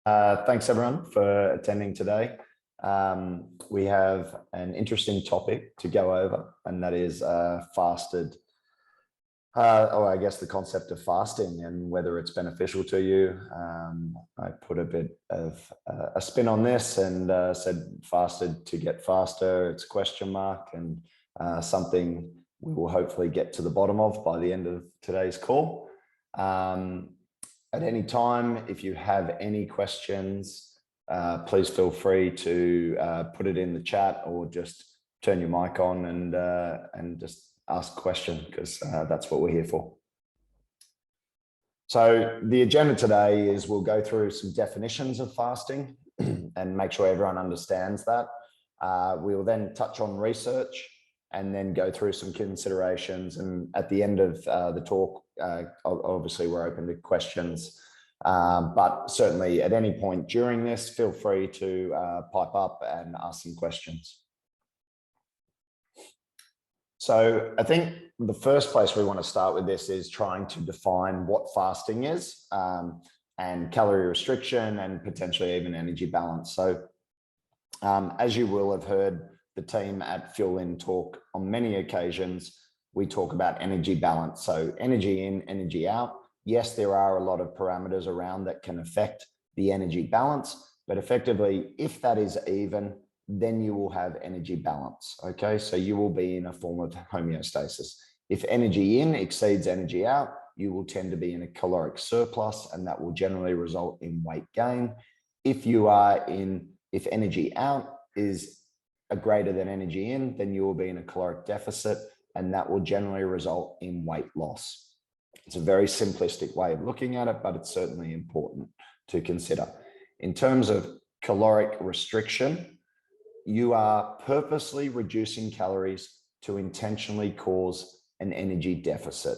Thanks everyone for attending today. We have an interesting topic to go over, and that is fasted, or I guess the concept of fasting and whether it's beneficial to you. I put a bit of a spin on this and said fasted to get faster. It's a question mark, and something we will hopefully get to the bottom of by the end of today's call. At any time, if you have any questions, please feel free to put it in the chat or just turn your mic on and just ask a question, because that's what we're here for. So the agenda today is we'll go through some definitions of fasting and make sure everyone understands that. We will then touch on research and then go through some considerations. And at the end of the talk, obviously we're open to questions, but certainly at any point during this, feel free to pipe up and ask some questions. So I think the first place we want to start with this is trying to define what fasting is, and calorie restriction and potentially even energy balance. So as you will have heard the team at Fuelin talk on many occasions, we talk about energy balance. So energy in, energy out. Yes, there are a lot of parameters around that can affect the energy balance, but effectively, if that is even, then you will have energy balance. Okay, so you will be in a form of homeostasis. If energy in exceeds energy out, you will tend to be in a caloric surplus, and that will generally result in weight gain. If energy out is greater than energy in, then you will be in a caloric deficit, and that will generally result in weight loss. It's a very simplistic way of looking at it, but it's certainly important to consider. In terms of caloric restriction, you are purposely reducing calories to intentionally cause an energy deficit.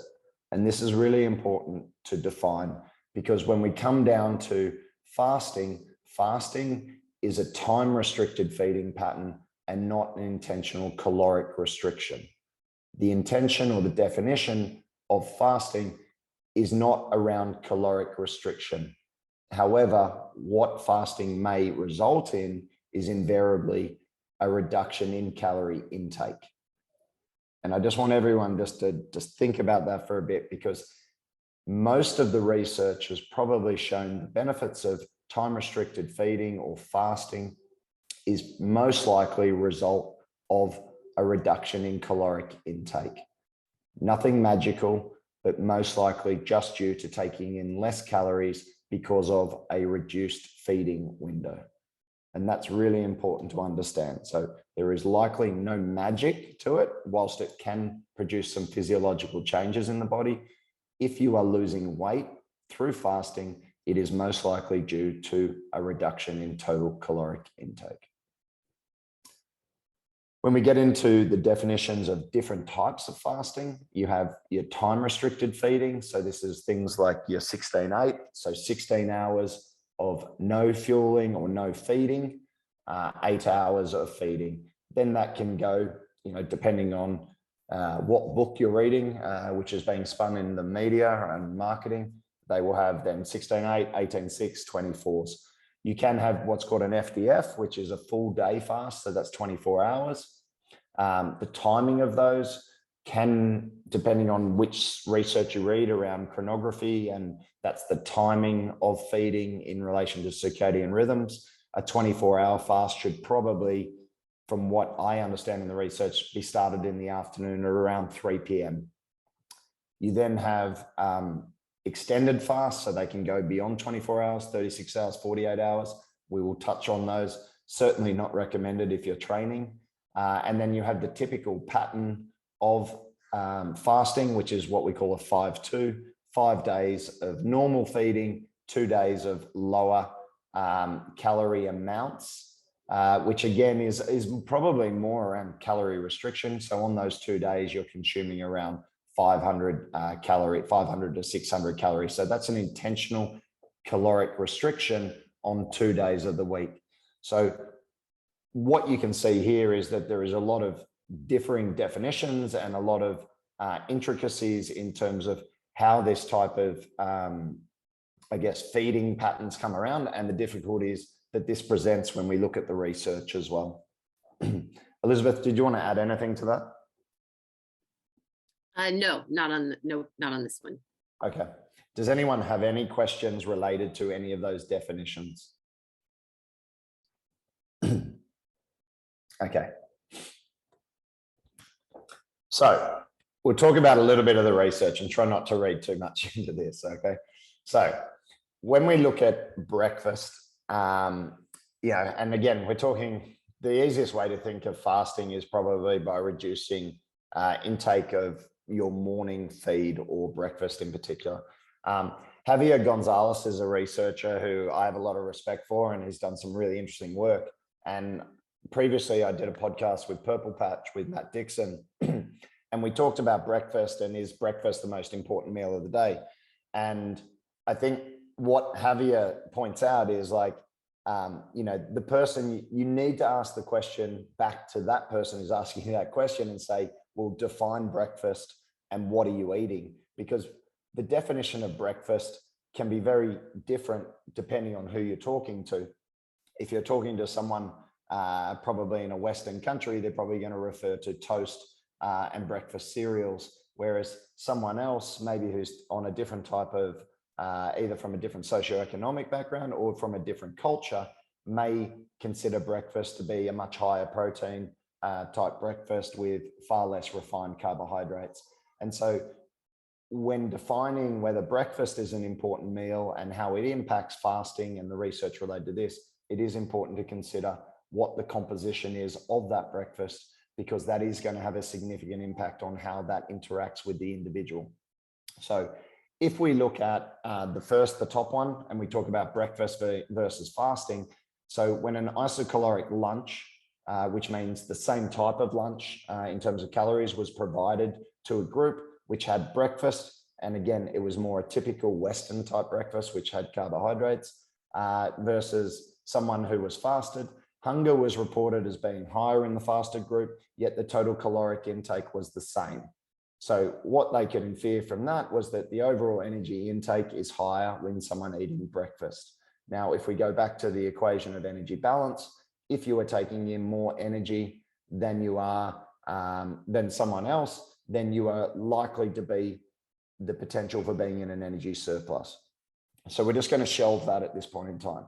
And this is really important to define, because when we come down to fasting, fasting is a time-restricted feeding pattern and not an intentional caloric restriction. The intention or the definition of fasting is not around caloric restriction. However, what fasting may result in is invariably a reduction in calorie intake. And I just want everyone to think about that for a bit, because most of the research has probably shown the benefits of time-restricted feeding or fasting is most likely a result of a reduction in caloric intake. Nothing magical, but most likely just due to taking in less calories because of a reduced feeding window. And that's really important to understand. So there is likely no magic to it, whilst it can produce some physiological changes in the body. If you are losing weight through fasting, it is most likely due to a reduction in total caloric intake. When we get into the definitions of different types of fasting, you have your time-restricted feeding. So this is things like your 16-8, so 16 hours of no fueling or no feeding, 8 hours of feeding. Then that can go, depending on what book you're reading, which is being spun in the media and marketing, they will have then 16-8, 18-6, 24s. You can have what's called an FDF, which is a full day fast. So that's 24 hours. The timing of those can, depending on which research you read around chronography, and that's the timing of feeding in relation to circadian rhythms. A 24-hour fast should probably, from what I understand in the research, be started in the afternoon at around 3 p.m. You then have extended fasts, so they can go beyond 24 hours, 36 hours, 48 hours. We will touch on those. Certainly not recommended if you're training. And then you have the typical pattern of fasting, which is what we call a 5-2, 5 days of normal feeding, 2 days of lower calorie amounts, which again is probably more around calorie restriction. So on those 2 days, you're consuming around 500 to 600 calories. So that's an intentional caloric restriction on 2 days of the week. So what you can see here is that there is a lot of differing definitions and a lot of intricacies in terms of how this type of I guess, feeding patterns come around and the difficulties that this presents when we look at the research as well. Elizabeth, did you want to add anything to that? No, not on this one. Okay. Does anyone have any questions related to any of those definitions? Okay. So we'll talk about a little bit of the research and try not to read too much into this. Okay. So when we look at breakfast, and again, we're talking, the easiest way to think of fasting is probably by reducing intake of your morning feed or breakfast in particular. Javier Gonzalez is a researcher who I have a lot of respect for, and he's done some really interesting work. And previously I did a podcast with Purple Patch with Matt Dixon, and we talked about breakfast and is breakfast the most important meal of the day. And I think what Javier points out is like, the person, you need to ask the question back to that person who's asking you that question and say, well, define breakfast and what are you eating? Because the definition of breakfast can be very different depending on who you're talking to. If you're talking to someone probably in a Western country, they're probably going to refer to toast and breakfast cereals, whereas someone else, maybe who's on a different type of, either from a different socioeconomic background or from a different culture, may consider breakfast to be a much higher protein type breakfast with far less refined carbohydrates. And so when defining whether breakfast is an important meal and how it impacts fasting and the research related to this, it is important to consider what the composition is of that breakfast, because that is going to have a significant impact on how that interacts with the individual. So if we look at the top one, and we talk about breakfast versus fasting. So when an isocaloric lunch, which means the same type of lunch in terms of calories, was provided to a group which had breakfast, and again, it was more a typical Western type breakfast, which had carbohydrates, versus someone who was fasted, hunger was reported as being higher in the fasted group, yet the total caloric intake was the same. So what they could infer from that was that the overall energy intake is higher when someone eating breakfast. Now, if we go back to the equation of energy balance, if you are taking in more energy than you are than someone else, then you are likely to be the potential for being in an energy surplus. So we're just going to shelve that at this point in time.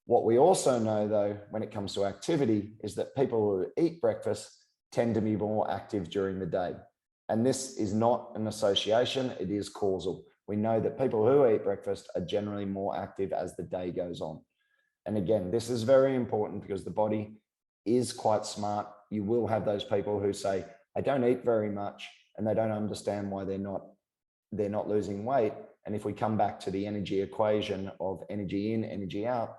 What we also know, though, when it comes to activity, is that people who eat breakfast tend to be more active during the day. And this is not an association, it is causal. We know that people who eat breakfast are generally more active as the day goes on. And again, this is very important because the body is quite smart. You will have those people who say, I don't eat very much, and they don't understand why they're not losing weight. And if we come back to the energy equation of energy in, energy out,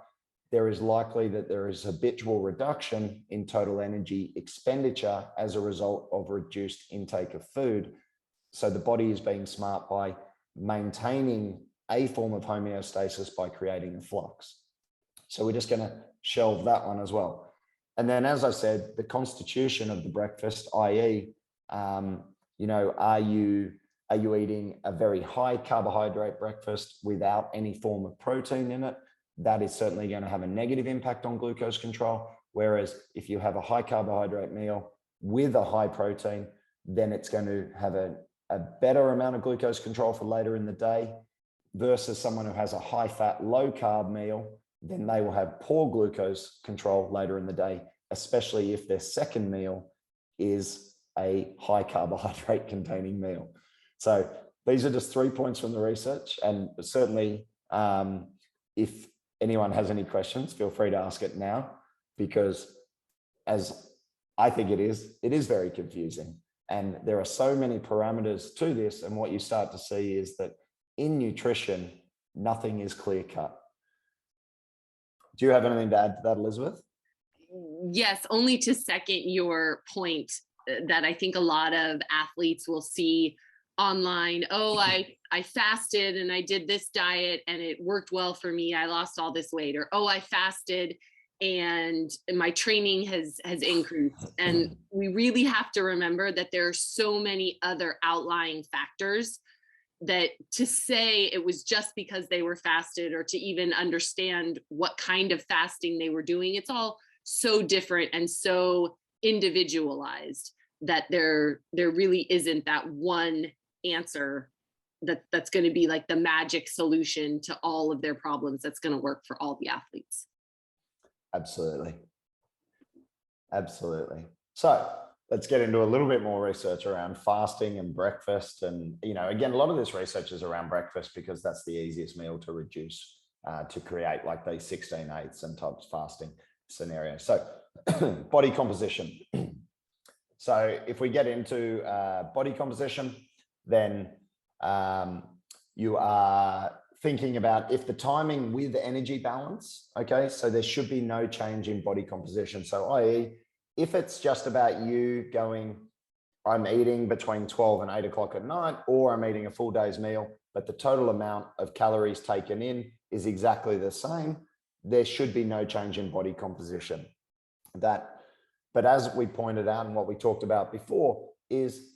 there is likely that there is habitual reduction in total energy expenditure as a result of reduced intake of food. So the body is being smart by maintaining a form of homeostasis by creating a flux. So we're just going to shelve that one as well. And then, as I said, the constitution of the breakfast, i.e., are you eating a very high carbohydrate breakfast without any form of protein in it? That is certainly going to have a negative impact on glucose control. Whereas if you have a high carbohydrate meal with a high protein, then it's going to have a better amount of glucose control for later in the day, versus someone who has a high fat, low carb meal, then they will have poor glucose control later in the day, especially if their second meal is a high carbohydrate containing meal. So these are just 3 points from the research. And certainly if anyone has any questions, feel free to ask it now, because as I think it is very confusing. And there are so many parameters to this. And what you start to see is that in nutrition, nothing is clear cut. Do you have anything to add to that, Elizabeth? Yes, only to second your point that I think a lot of athletes will see online. Oh, I fasted and I did this diet and it worked well for me. I lost all this weight. Or, oh, I fasted and my training has increased. And we really have to remember that there are so many other outlying factors that to say it was just because they were fasted, or to even understand what kind of fasting they were doing, it's all so different and so individualized that there really isn't that one answer that's going to be like the magic solution to all of their problems that's going to work for all the athletes. Absolutely. Absolutely. So let's get into a little bit more research around fasting and breakfast. And, again, a lot of this research is around breakfast because that's the easiest meal to reduce, to create like these 16/8 and types fasting scenario. So body composition. So if we get into body composition, then you are thinking about if the timing with energy balance, okay, so there should be no change in body composition. So i.e., if it's just about you going, I'm eating between 12 and 8 o'clock at night, or I'm eating a full day's meal, but the total amount of calories taken in is exactly the same, there should be no change in body composition. But as we pointed out and what we talked about before, is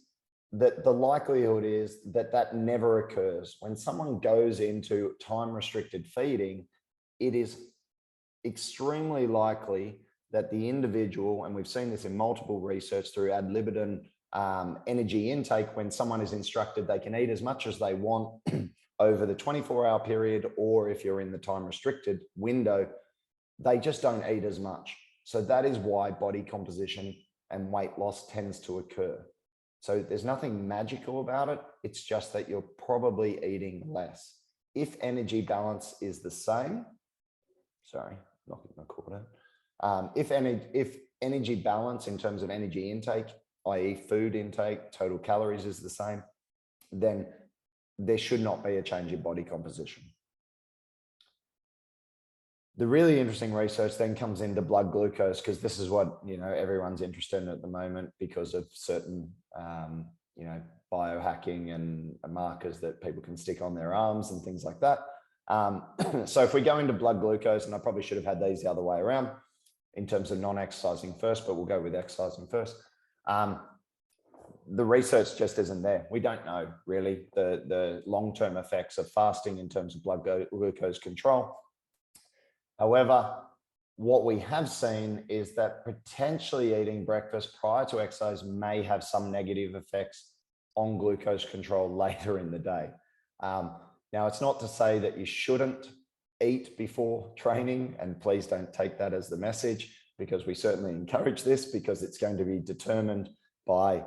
that the likelihood is that that never occurs. When someone goes into time-restricted feeding, it is extremely likely that the individual, and we've seen this in multiple research through ad libitum energy intake, when someone is instructed they can eat as much as they want over the 24-hour period, or if you're in the time-restricted window, they just don't eat as much. So that is why body composition and weight loss tends to occur. So there's nothing magical about it. It's just that you're probably eating less. If energy balance is the same, sorry, knocking my cord out. If energy balance in terms of energy intake, i.e. food intake, total calories is the same, then there should not be a change in body composition. The really interesting research then comes into blood glucose, because this is what everyone's interested in at the moment because of certain biohacking and markers that people can stick on their arms and things like that. So if we go into blood glucose, and I probably should have had these the other way around in terms of non-exercising first, but we'll go with exercising first. The research just isn't there. We don't know really the long-term effects of fasting in terms of blood glucose control. However, what we have seen is that potentially eating breakfast prior to exercise may have some negative effects on glucose control later in the day. Now, it's not to say that you shouldn't eat before training, and please don't take that as the message, because we certainly encourage this, because it's going to be determined by,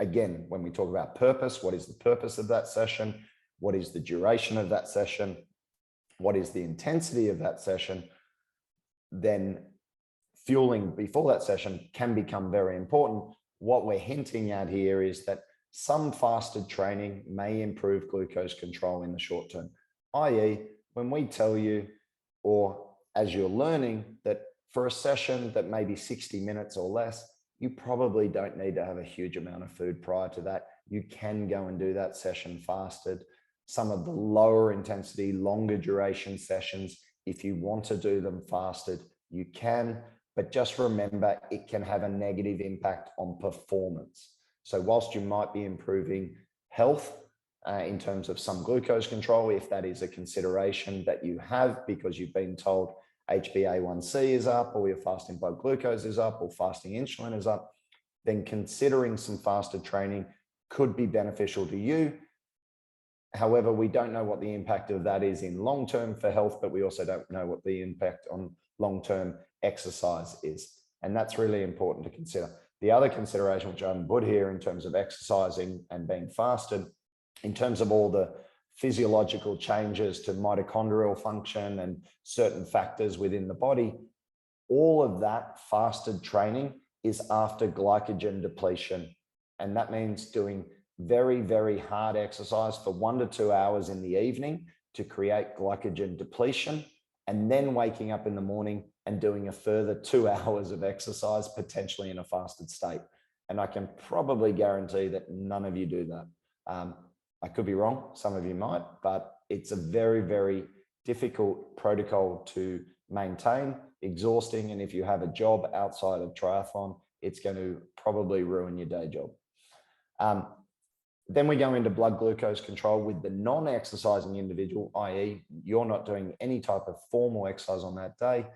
again, when we talk about purpose, what is the purpose of that session? What is the duration of that session? What is the intensity of that session? Then fueling before that session can become very important. What we're hinting at here is that some fasted training may improve glucose control in the short term, i.e., when we tell you, or as you're learning, that for a session that may be 60 minutes or less, you probably don't need to have a huge amount of food prior to that. You can go and do that session fasted. Some of the lower intensity, longer duration sessions, if you want to do them fasted, you can, but just remember it can have a negative impact on performance. So whilst you might be improving health in terms of some glucose control, if that is a consideration that you have because you've been told HbA1c is up, or your fasting blood glucose is up, or fasting insulin is up, then considering some fasted training could be beneficial to you. However, we don't know what the impact of that is in long-term for health, but we also don't know what the impact on long-term exercise is. And that's really important to consider. The other consideration, which I haven't put here in terms of exercising and being fasted, in terms of all the physiological changes to mitochondrial function and certain factors within the body, all of that fasted training is after glycogen depletion. And that means doing very, very hard exercise for 1 to 2 hours in the evening to create glycogen depletion, and then waking up in the morning and doing a further 2 hours of exercise, potentially in a fasted state. And I can probably guarantee that none of you do that. I could be wrong, some of you might, but it's a very, very difficult protocol to maintain, exhausting, and if you have a job outside of triathlon, it's going to probably ruin your day job. Then we go into blood glucose control with the non-exercising individual, i.e. you're not doing any type of formal exercise on that day.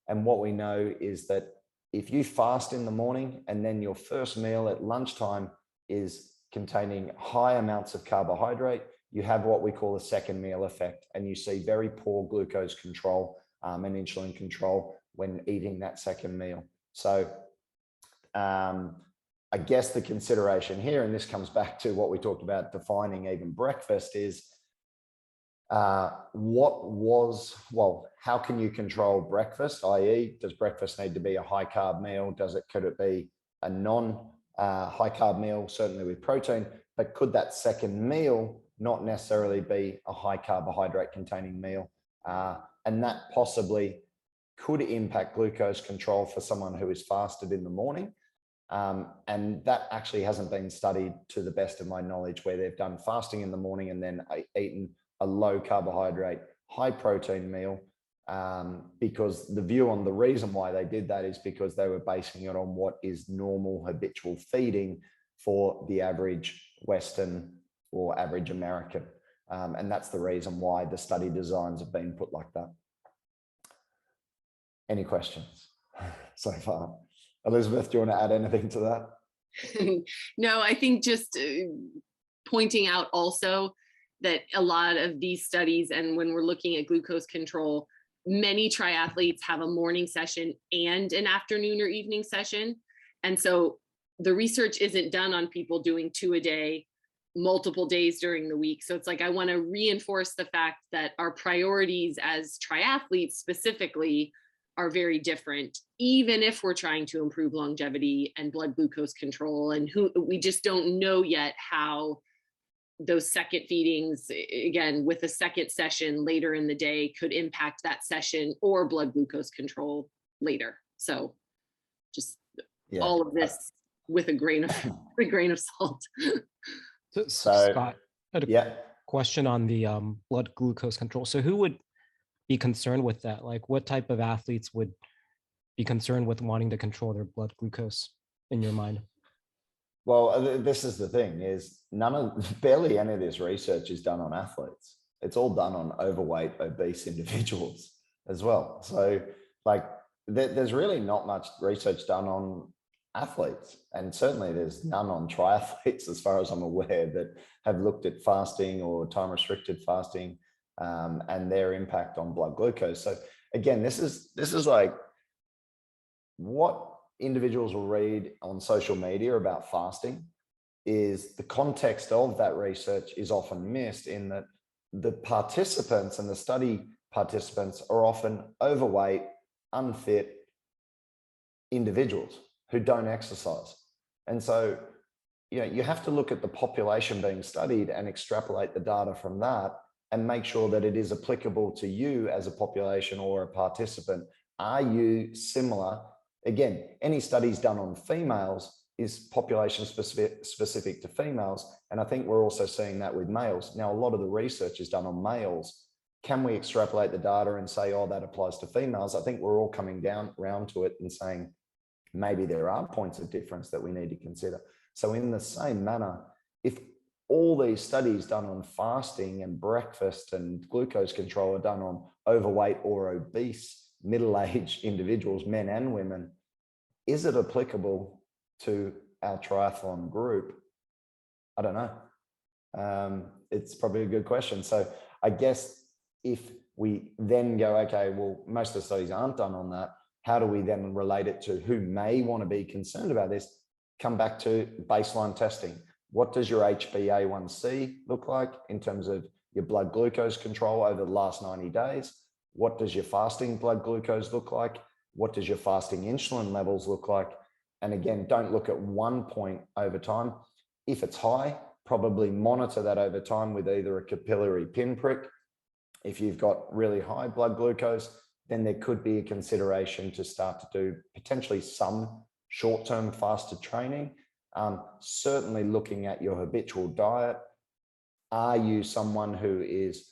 And what we know is that if you fast in the morning and then your first meal at lunchtime is containing high amounts of carbohydrate, you have what we call a second meal effect, and you see very poor glucose control and insulin control when eating that second meal. So I guess the consideration here, and this comes back to what we talked about defining even breakfast, is how can you control breakfast? I.e., does breakfast need to be a high carb meal? Could it be a high carb meal, certainly with protein, but could that second meal not necessarily be a high carbohydrate containing meal? And that possibly could impact glucose control for someone who is fasted in the morning. And that actually hasn't been studied to the best of my knowledge, where they've done fasting in the morning and then eaten a low carbohydrate, high protein meal, because the view on the reason why they did that is because they were basing it on what is normal habitual feeding for the average Western or average American. And that's the reason why the study designs have been put like that. Any questions so far? Elizabeth, do you want to add anything to that? No, I think just pointing out also that a lot of these studies, and when we're looking at glucose control, many triathletes have a morning session and an afternoon or evening session. And so the research isn't done on people doing 2 a day, multiple days during the week. So it's like, I want to reinforce the fact that our priorities as triathletes specifically are very different, even if we're trying to improve longevity and blood glucose control. And we just don't know yet how those second feedings, again, with a second session later in the day, could impact that session or blood glucose control later. So just all of this with a grain of salt. So Scott, I had a question on the blood glucose control. So who would be concerned with that? Like, what type of athletes would be concerned with wanting to control their blood glucose in your mind? Well, this is the thing, is barely any of this research is done on athletes. It's all done on overweight, obese individuals as well. So like there's really not much research done on athletes, and certainly there's none on triathletes as far as I'm aware that have looked at fasting or time restricted fasting and their impact on blood glucose. So again, this is like what individuals will read on social media about fasting is the context of that research is often missed, in that the participants and the study participants are often overweight, unfit individuals who don't exercise. And so, you have to look at the population being studied and extrapolate the data from that and make sure that it is applicable to you as a population or a participant. Are you similar? Again, any studies done on females is population specific to females. And I think we're also seeing that with males. Now, a lot of the research is done on males. Can we extrapolate the data and say, oh, that applies to females? I think we're all coming down around to it and saying, maybe there are points of difference that we need to consider. So in the same manner, if all these studies done on fasting and breakfast and glucose control are done on overweight or obese middle-aged individuals, men and women, is it applicable to our triathlon group? I don't know. It's probably a good question. So I guess if we then go, okay, well, most of the studies aren't done on that, how do we then relate it to who may want to be concerned about this? Come back to baseline testing. What does your HbA1c look like in terms of your blood glucose control over the last 90 days? What does your fasting blood glucose look like? What does your fasting insulin levels look like? And again, don't look at one point over time. If it's high, probably monitor that over time with either a capillary pinprick. If you've got really high blood glucose, then there could be a consideration to start to do potentially some short-term fasted training. Certainly looking at your habitual diet. Are you someone who is,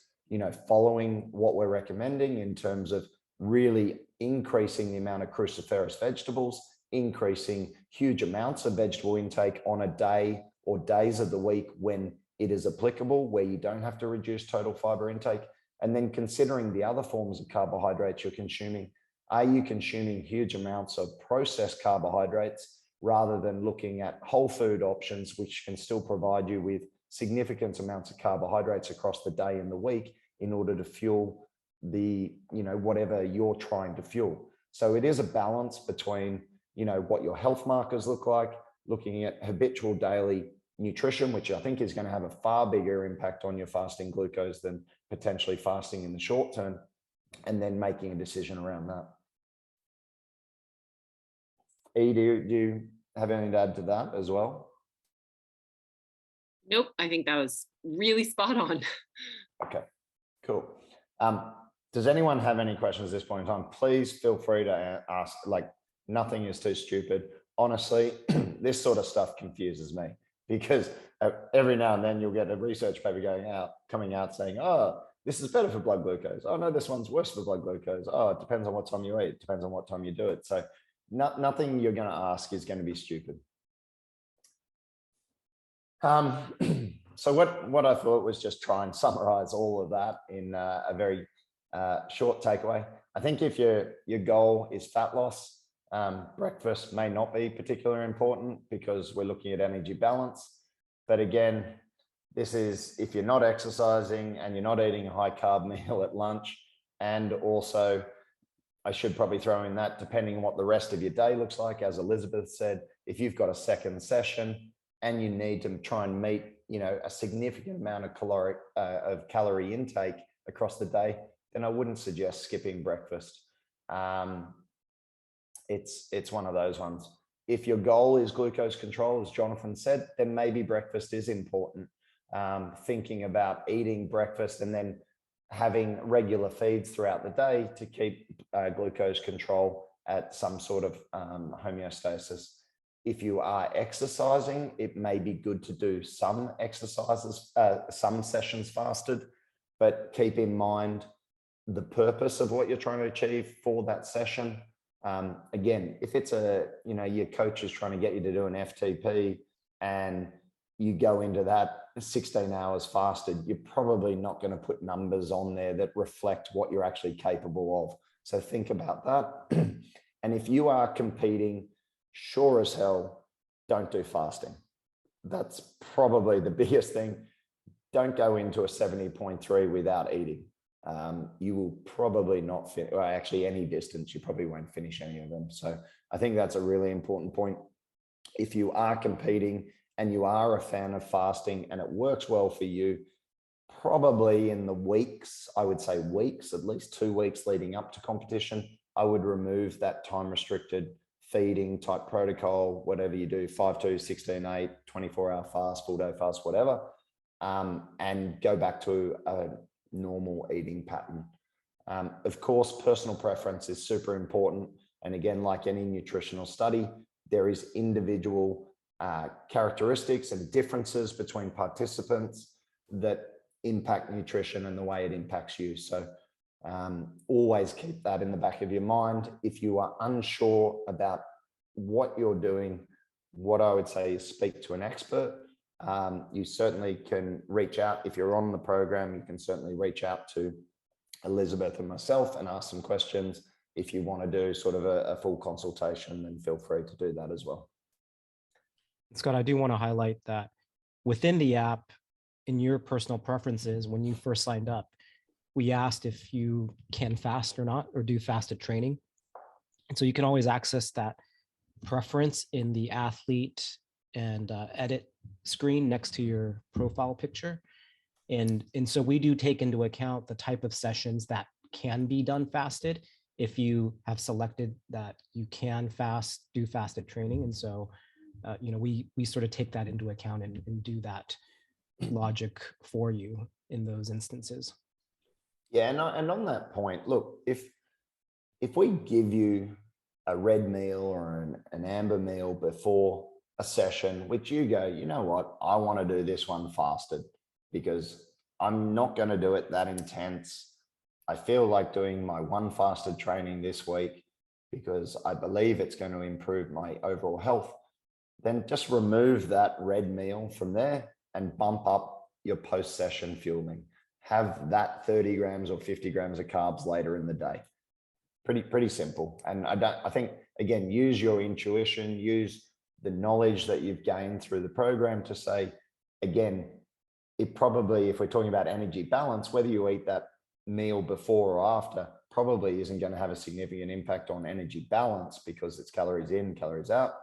following what we're recommending in terms of really increasing the amount of cruciferous vegetables, increasing huge amounts of vegetable intake on a day or days of the week when it is applicable, where you don't have to reduce total fiber intake. And then considering the other forms of carbohydrates you're consuming. Are you consuming huge amounts of processed carbohydrates rather than looking at whole food options, which can still provide you with significant amounts of carbohydrates across the day and the week in order to fuel the, whatever you're trying to fuel. So it is a balance between, what your health markers look like, looking at habitual daily nutrition, which I think is going to have a far bigger impact on your fasting glucose than potentially fasting in the short term, and then making a decision around that. E, do you have anything to add to that as well? Nope, I think that was really spot on. Okay, cool. Does anyone have any questions at this point in time? Please feel free to ask. Like, nothing is too stupid. Honestly, this sort of stuff confuses me, because every now and then you'll get a research paper coming out saying, oh, this is better for blood glucose. Oh no, this one's worse for blood glucose. Oh, it depends on what time you eat. It depends on what time you do it. So nothing you're going to ask is going to be stupid. So what I thought was just try and summarize all of that in a very short takeaway. I think if your goal is fat loss, breakfast may not be particularly important because we're looking at energy balance. But again, this is if you're not exercising and you're not eating a high carb meal at lunch. And also, I should probably throw in that depending on what the rest of your day looks like, as Elizabeth said, if you've got a second session and you need to try and meet, a significant amount of calorie intake across the day, then I wouldn't suggest skipping breakfast. It's one of those ones. If your goal is glucose control, as Jonathan said, then maybe breakfast is important. Thinking about eating breakfast and then having regular feeds throughout the day to keep glucose control at some sort of homeostasis. If you are exercising, it may be good to do some exercises, some sessions fasted, but keep in mind the purpose of what you're trying to achieve for that session. Again, if it's your coach is trying to get you to do an FTP and you go into that 16 hours fasted, you're probably not going to put numbers on there that reflect what you're actually capable of. So think about that. And if you are competing, sure as hell, don't do fasting. That's probably the biggest thing. Don't go into a 70.3 without eating. You will probably not fit, or actually any distance, you probably won't finish any of them. So I think that's a really important point. If you are competing and you are a fan of fasting and it works well for you, probably in the weeks, I would say weeks, at least 2 weeks leading up to competition, I would remove that time restricted feeding type protocol, whatever you do, 5-2, 16-8, 24-hour fast, full day fast, whatever, and go back to a normal eating pattern. Of course, personal preference is super important. And again, like any nutritional study, there is individual characteristics and differences between participants that impact nutrition and the way it impacts you. So always keep that in the back of your mind. If you are unsure about what you're doing, what I would say is speak to an expert. You certainly can reach out. If you're on the program, you can certainly reach out to Elizabeth and myself and ask some questions. If you want to do sort of a full consultation, then feel free to do that as well. Scott, I do want to highlight that within the app, in your personal preferences, when you first signed up, we asked if you can fast or not, or do fasted training. And so you can always access that preference in the athlete and edit screen next to your profile picture. And so we do take into account the type of sessions that can be done fasted if you have selected that you can do fasted training. And so, we sort of take that into account and do that logic for you in those instances. Yeah, and on that point, look, if we give you a red meal or an amber meal before a session, which you go, you know what, I want to do this one fasted because I'm not going to do it that intense. I feel like doing my one fasted training this week because I believe it's going to improve my overall health. then just remove that red meal from there and bump up your post-session fueling. Have that 30 grams or 50 grams of carbs later in the day. Pretty simple. And I think, again, use your intuition, use the knowledge that you've gained through the program to say, again, it probably, if we're talking about energy balance, whether you eat that meal before or after, probably isn't going to have a significant impact on energy balance because it's calories in, calories out.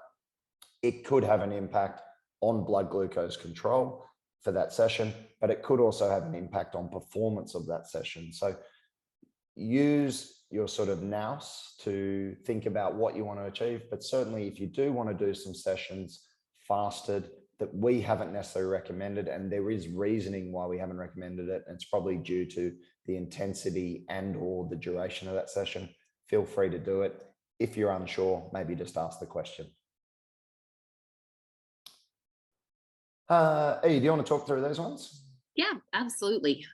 It could have an impact on blood glucose control for that session, but it could also have an impact on performance of that session. So use your sort of nous to think about what you want to achieve. But certainly if you do want to do some sessions fasted that we haven't necessarily recommended, and there is reasoning why we haven't recommended it, and it's probably due to the intensity and or the duration of that session, feel free to do it. If you're unsure, maybe just ask the question. E, do you want to talk through those ones? Yeah, absolutely.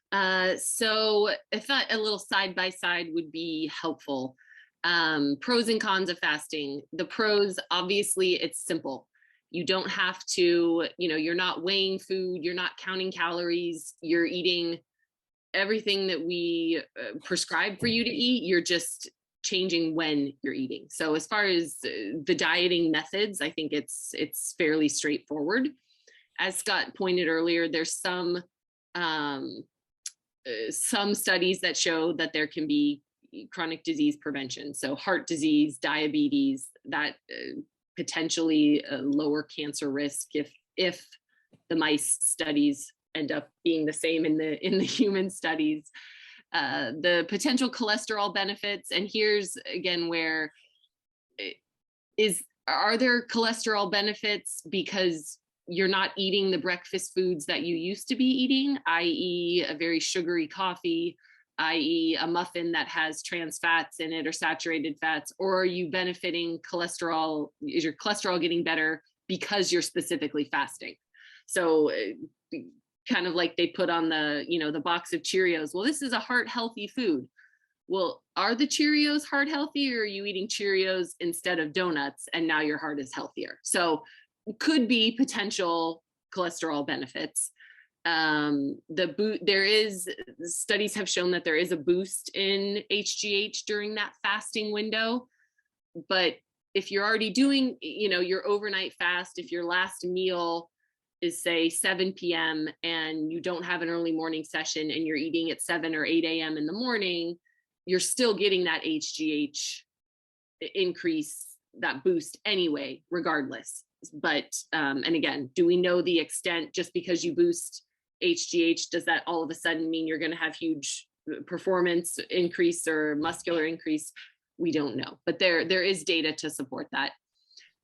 So I thought a little side-by-side would be helpful. Pros and cons of fasting. The pros, obviously, it's simple. You don't have to, you're not weighing food, you're not counting calories, you're eating everything that we prescribe for you to eat. You're just changing when you're eating. So as far as the dieting methods, I think it's fairly straightforward. As Scott pointed earlier, there's some studies that show that there can be chronic disease prevention. So heart disease, diabetes, that potentially lower cancer risk if the mice studies end up being the same in the human studies. The potential cholesterol benefits, and here's again where are there cholesterol benefits because you're not eating the breakfast foods that you used to be eating, i.e. a very sugary coffee, i.e. a muffin that has trans fats in it or saturated fats, or are you benefiting cholesterol? Is your cholesterol getting better because you're specifically fasting? So kind of like they put on the box of Cheerios. Well, this is a heart healthy food. Well, are the Cheerios heart healthy, or are you eating Cheerios instead of donuts and now your heart is healthier? So could be potential cholesterol benefits. There is studies have shown that there is a boost in HGH during that fasting window. But if you're already doing, your overnight fast, if your last meal is say 7 p.m. and you don't have an early morning session and you're eating at 7 or 8 a.m. in the morning, you're still getting that HGH increase, that boost anyway, regardless. But, and again, do we know the extent? Just because you boost HGH, does that all of a sudden mean you're going to have huge performance increase or muscular increase? We don't know, but there is data to support that.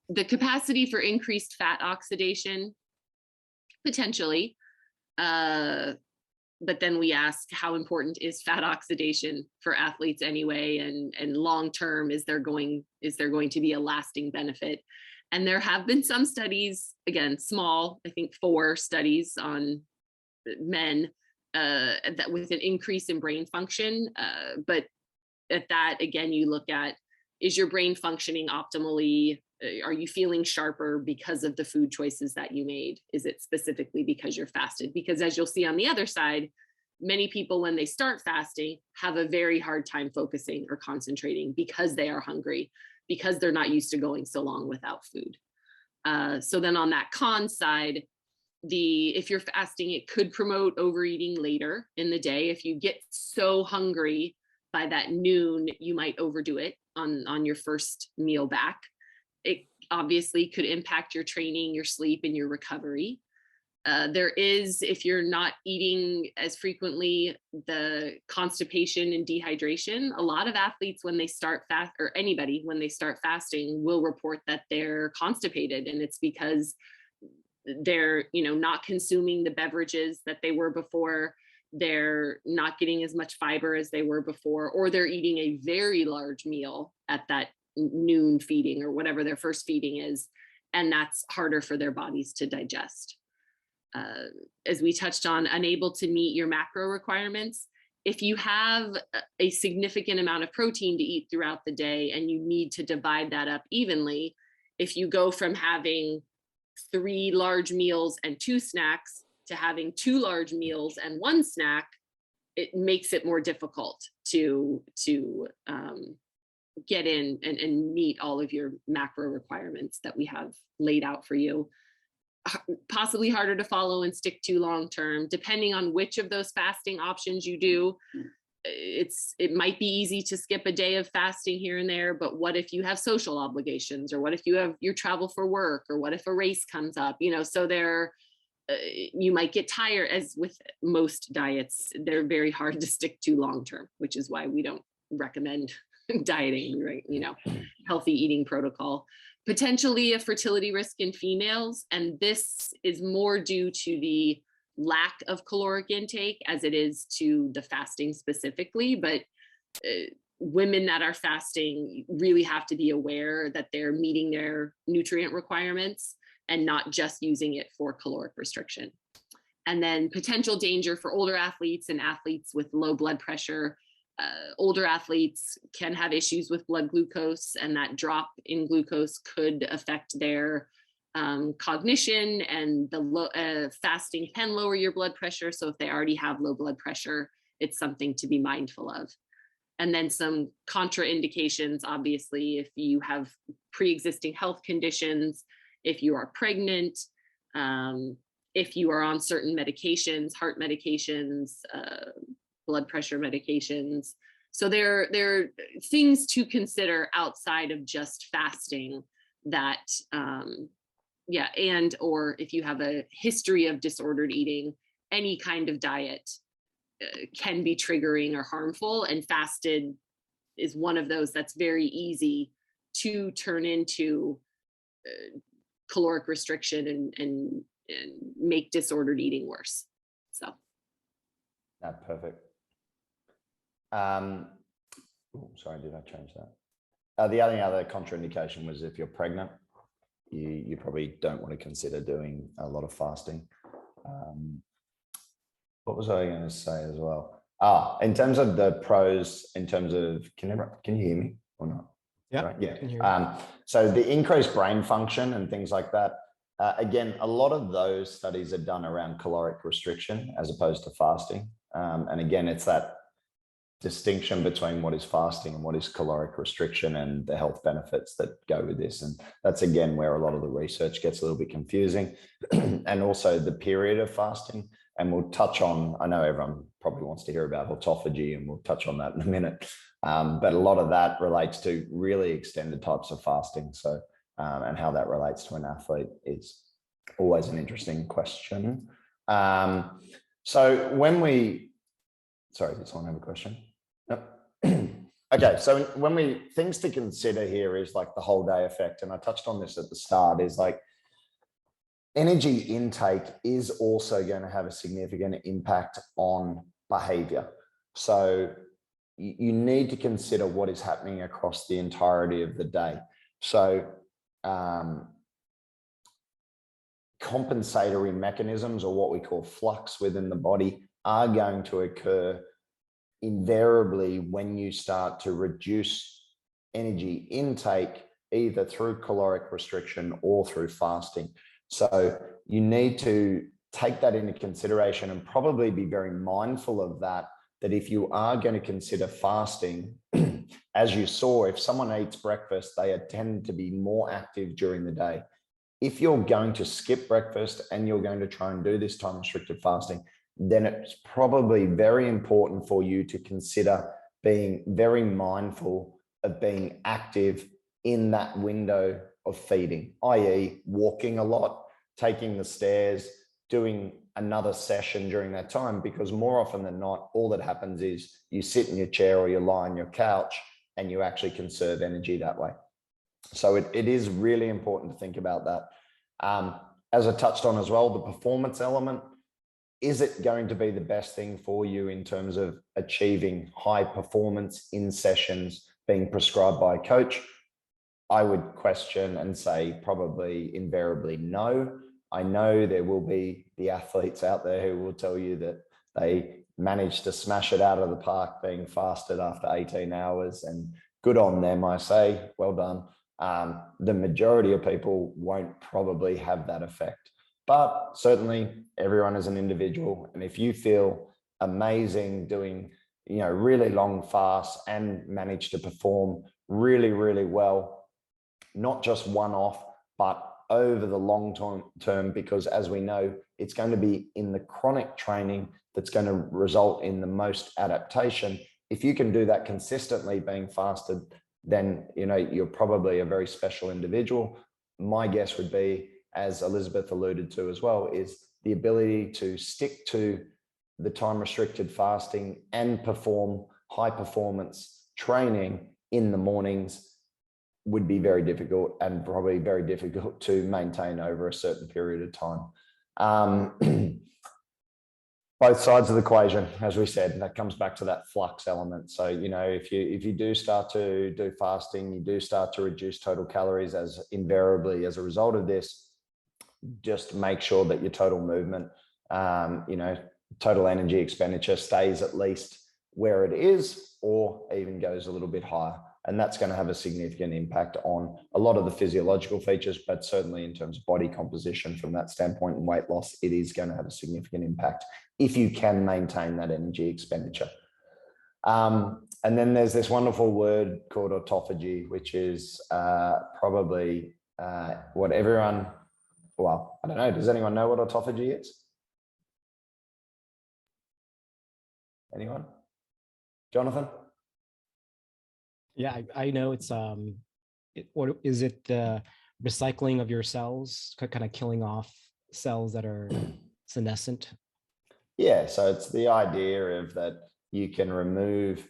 The capacity for increased fat oxidation, potentially, but then we ask, how important is fat oxidation for athletes anyway? And long term, is there going to be a lasting benefit? And there have been some studies, again, small, I think 4 studies on men that with an increase in brain function. But at that, again, you look at, is your brain functioning optimally? Are you feeling sharper because of the food choices that you made? Is it specifically because you're fasted? Because as you'll see on the other side, many people, when they start fasting, have a very hard time focusing or concentrating because they are hungry, because they're not used to going so long without food. So then on that con side, if you're fasting, it could promote overeating later in the day. If you get so hungry by that noon, you might overdo it on your first meal back. It obviously could impact your training, your sleep, and your recovery. There is, if you're not eating as frequently, the constipation and dehydration. A lot of athletes, when they start fast, or anybody, when they start fasting, will report that they're constipated. And it's because they're, not consuming the beverages that they were before. They're not getting as much fiber as they were before, or they're eating a very large meal at that noon feeding or whatever their first feeding is. And that's harder for their bodies to digest. As we touched on, unable to meet your macro requirements. If you have a significant amount of protein to eat throughout the day and you need to divide that up evenly, if you go from having 3 large meals and 2 snacks to having 2 large meals and 1 snack, it makes it more difficult to get in and meet all of your macro requirements that we have laid out for you. Possibly harder to follow and stick to long term, depending on which of those fasting options you do. It might be easy to skip a day of fasting here and there, but what if you have social obligations, or what if you have your travel for work, or what if a race comes up, so you might get tired. As with most diets, they're very hard to stick to long term, which is why we don't recommend dieting, right? Healthy eating protocol. Potentially a fertility risk in females, and this is more due to the lack of caloric intake as it is to the fasting specifically. But women that are fasting really have to be aware that they're meeting their nutrient requirements and not just using it for caloric restriction. And then potential danger for older athletes and athletes with low blood pressure. Older athletes can have issues with blood glucose, and that drop in glucose could affect their cognition, and the fasting can lower your blood pressure. So if they already have low blood pressure, it's something to be mindful of. And then some contraindications, obviously, if you have pre-existing health conditions, if you are pregnant, if you are on certain medications, heart medications, blood pressure medications. So there are things to consider outside of just fasting that, and or if you have a history of disordered eating, any kind of diet can be triggering or harmful, and fasted is one of those that's very easy to turn into caloric restriction and make disordered eating worse. So. Perfect. Sorry, did I change that? The only other contraindication was if you're pregnant, you probably don't want to consider doing a lot of fasting. What was I going to say as well? In terms of the pros, in terms of, can you hear me or not? Yeah. Right? Yeah. So the increased brain function and things like that. Again, a lot of those studies are done around caloric restriction as opposed to fasting. And again, it's that distinction between what is fasting and what is caloric restriction and the health benefits that go with this. And that's, again, where a lot of the research gets a little bit confusing. And also the period of fasting. And we'll touch on, I know everyone probably wants to hear about autophagy, and we'll touch on that in a minute. But a lot of that relates to really extended types of fasting. So, and how that relates to an athlete is always an interesting question. So when sorry, did someone have a question? No. Okay, so things to consider here is like the whole day effect. And I touched on this at the start, is like energy intake is also going to have a significant impact on behavior. So you need to consider what is happening across the entirety of the day. So compensatory mechanisms, or what we call flux within the body, are going to occur invariably when you start to reduce energy intake, either through caloric restriction or through fasting. So you need to take that into consideration and probably be very mindful of that if you are going to consider fasting, as you saw, if someone eats breakfast, they tend to be more active during the day. If you're going to skip breakfast and you're going to try and do this time restricted fasting, then it's probably very important for you to consider being very mindful of being active in that window of feeding, i.e. walking a lot, taking the stairs, doing another session during that time, because more often than not, all that happens is you sit in your chair or you lie on your couch and you actually conserve energy that way. So it is really important to think about that. As I touched on as well, the performance element, is it going to be the best thing for you in terms of achieving high performance in sessions being prescribed by a coach? I would question and say probably invariably no. I know there will be the athletes out there who will tell you that they managed to smash it out of the park being fasted after 18 hours, and good on them, I say, well done. the majority of people won't probably have that effect. But certainly everyone is an individual. And if you feel amazing doing, really long fasts and manage to perform really, really well, not just one-off, but over the long term, because as we know, it's going to be in the chronic training that's going to result in the most adaptation. If you can do that consistently being fasted, then you're probably a very special individual. My guess would be, as Elizabeth alluded to as well, is the ability to stick to the time restricted fasting and perform high performance training in the mornings would be very difficult, and probably very difficult to maintain over a certain period of time. Both sides of the equation, as we said, that comes back to that flux element. So, if you do start to do fasting, you do start to reduce total calories as invariably as a result of this, just make sure that your total movement, total energy expenditure stays at least where it is, or even goes a little bit higher. And that's going to have a significant impact on a lot of the physiological features, but certainly in terms of body composition from that standpoint and weight loss, it is going to have a significant impact if you can maintain that energy expenditure. And then there's this wonderful word called autophagy, which is probably what everyone, well, I don't know, does anyone know what autophagy is? Anyone? Jonathan? Yeah, I know it's what is it, the recycling of your cells, kind of killing off cells that are senescent? Yeah, so it's the idea of that you can remove,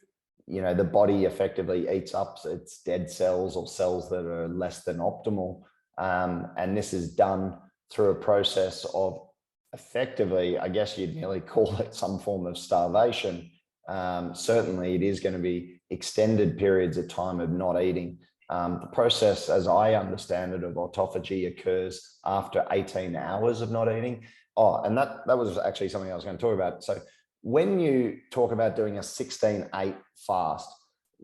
the body effectively eats up its dead cells or cells that are less than optimal. And this is done through a process of effectively, I guess you'd nearly call it some form of starvation. Certainly it is going to be extended periods of time of not eating. The process, as I understand it, of autophagy occurs after 18 hours of not eating. Oh, and that was actually something I was going to talk about. So when you talk about doing a 16-8 fast,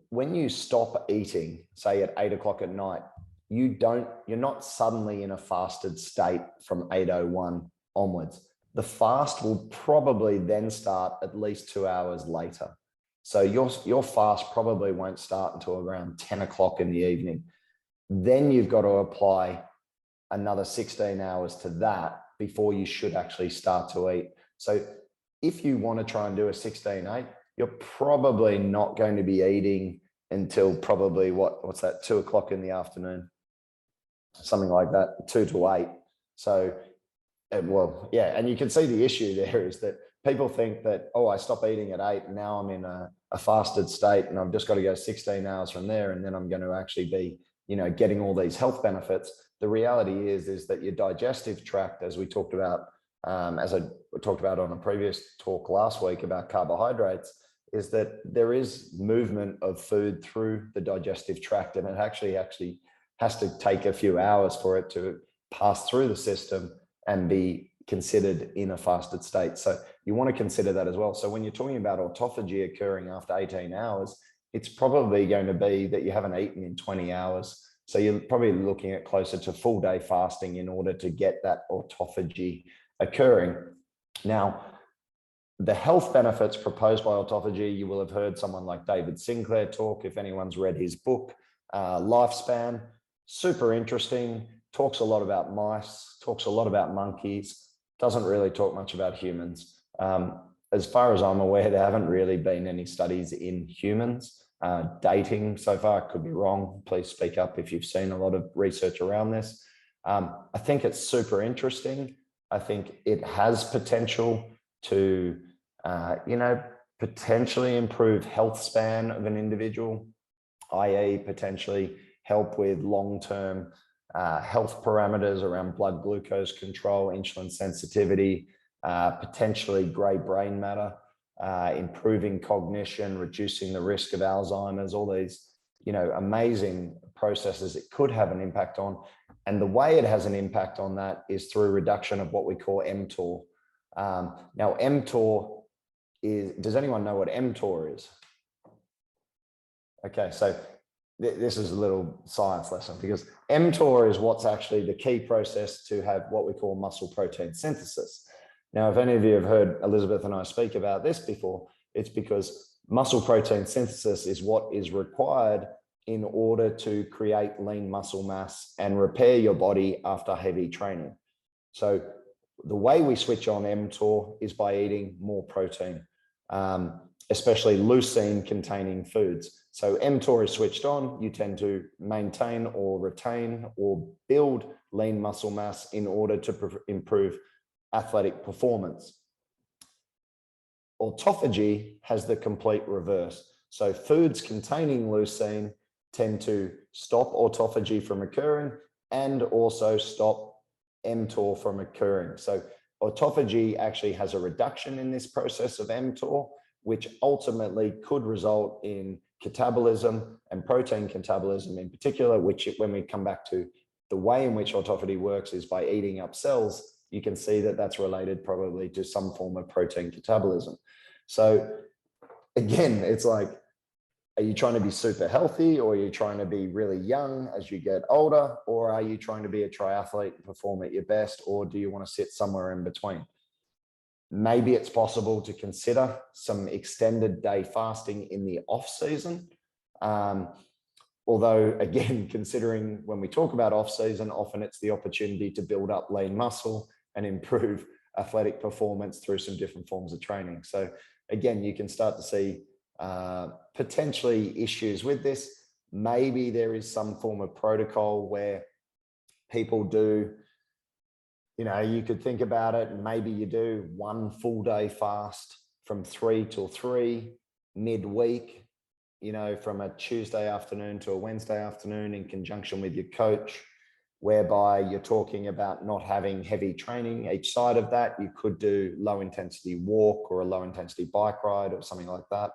when you stop eating, say at 8 o'clock at night, you're not suddenly in a fasted state from 8:01 onwards. The fast will probably then start at least 2 hours later. So your fast probably won't start until around 10 o'clock in the evening. Then you've got to apply another 16 hours to that before you should actually start to eat. So if you want to try and do a 16-8, you're probably not going to be eating until probably what's that, 2 o'clock in the afternoon, something like that, 2 to 8. So, well, yeah, and you can see the issue there is that people think that, oh, I stop eating at 8 and now I'm in a fasted state and I've just got to go 16 hours from there and then I'm going to actually be, getting all these health benefits. The reality is that your digestive tract, as we talked about, as I talked about on a previous talk last week about carbohydrates, is that there is movement of food through the digestive tract, and it actually has to take a few hours for it to pass through the system and be considered in a fasted state. So you want to consider that as well. So when you're talking about autophagy occurring after 18 hours, it's probably going to be that you haven't eaten in 20 hours. So you're probably looking at closer to full day fasting in order to get that autophagy occurring. Now, the health benefits proposed by autophagy, you will have heard someone like David Sinclair talk, if anyone's read his book, Lifespan. Super interesting, talks a lot about mice, talks a lot about monkeys, doesn't really talk much about humans. As far as I'm aware, there haven't really been any studies in humans. Dating so far, I could be wrong. Please speak up if you've seen a lot of research around this. I think it's super interesting. I think it has potential to, potentially improve health span of an individual, i.e. potentially help with long-term health parameters around blood glucose control, insulin sensitivity, potentially gray brain matter, improving cognition, reducing the risk of Alzheimer's, all these, amazing processes it could have an impact on. And the way it has an impact on that is through reduction of what we call mTOR. Now, mTOR is, does anyone know what mTOR is? Okay, so this is a little science lesson, because mTOR is what's actually the key process to have what we call muscle protein synthesis. Now, if any of you have heard Elizabeth and I speak about this before, it's because muscle protein synthesis is what is required in order to create lean muscle mass and repair your body after heavy training. So the way we switch on mTOR is by eating more protein, especially leucine containing foods. So mTOR is switched on, you tend to maintain or retain or build lean muscle mass in order to improve athletic performance. Autophagy has the complete reverse. So foods containing leucine tend to stop autophagy from occurring and also stop mTOR from occurring. So autophagy actually has a reduction in this process of mTOR, which ultimately could result in catabolism and protein catabolism in particular, which when we come back to the way in which autophagy works is by eating up cells, you can see that that's related probably to some form of protein catabolism. So again, it's like, are you trying to be super healthy, or are you trying to be really young as you get older, or are you trying to be a triathlete and perform at your best, or do you want to sit somewhere in between? Maybe it's possible to consider some extended day fasting in the off season. Although again, considering when we talk about off season, often it's the opportunity to build up lean muscle and improve athletic performance through some different forms of training. So again, you can start to see potentially issues with this. Maybe there is some form of protocol where people do, you could think about it, and maybe you do one full day fast from 3 till 3 midweek, from a Tuesday afternoon to a Wednesday afternoon in conjunction with your coach, whereby you're talking about not having heavy training each side of that. You could do low intensity walk or a low intensity bike ride or something like that,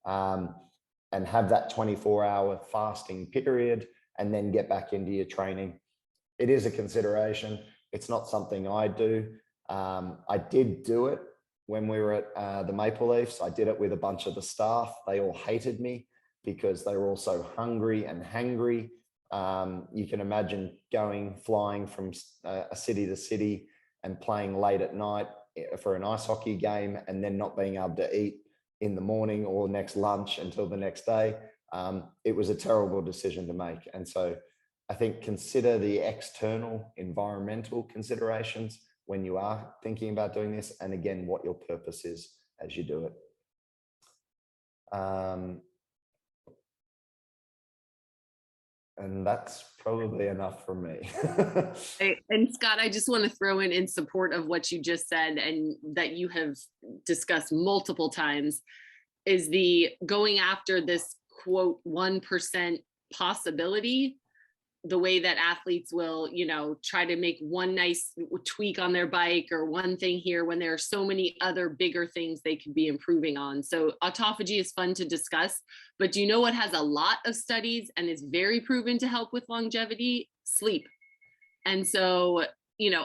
and have that 24-hour fasting period and then get back into your training. It is a consideration. It's not something I do. I did do it when we were at the Maple Leafs. I did it with a bunch of the staff. They all hated me because they were all so hungry and hangry. You can imagine flying from a city to city and playing late at night for an ice hockey game and then not being able to eat in the morning or next lunch until the next day. It was a terrible decision to make. And so I think consider the external environmental considerations when you are thinking about doing this, and again, what your purpose is as you do it. And that's probably enough for me. And Scott, I just want to throw in support of what you just said and that you have discussed multiple times, is the going after this quote 1% possibility, the way that athletes will, try to make one nice tweak on their bike or one thing here when there are so many other bigger things they could be improving on. So autophagy is fun to discuss, but do you know what has a lot of studies and is very proven to help with longevity? Sleep. And so,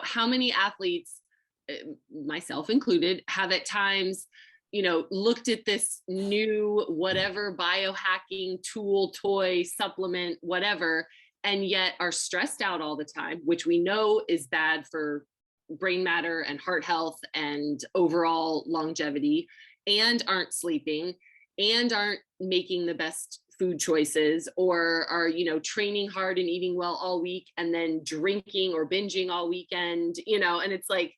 how many athletes, myself included, have at times, looked at this new whatever biohacking tool, toy, supplement, whatever, and yet are stressed out all the time, which we know is bad for brain matter and heart health and overall longevity, and aren't sleeping and aren't making the best food choices, or are, training hard and eating well all week and then drinking or binging all weekend, and it's like,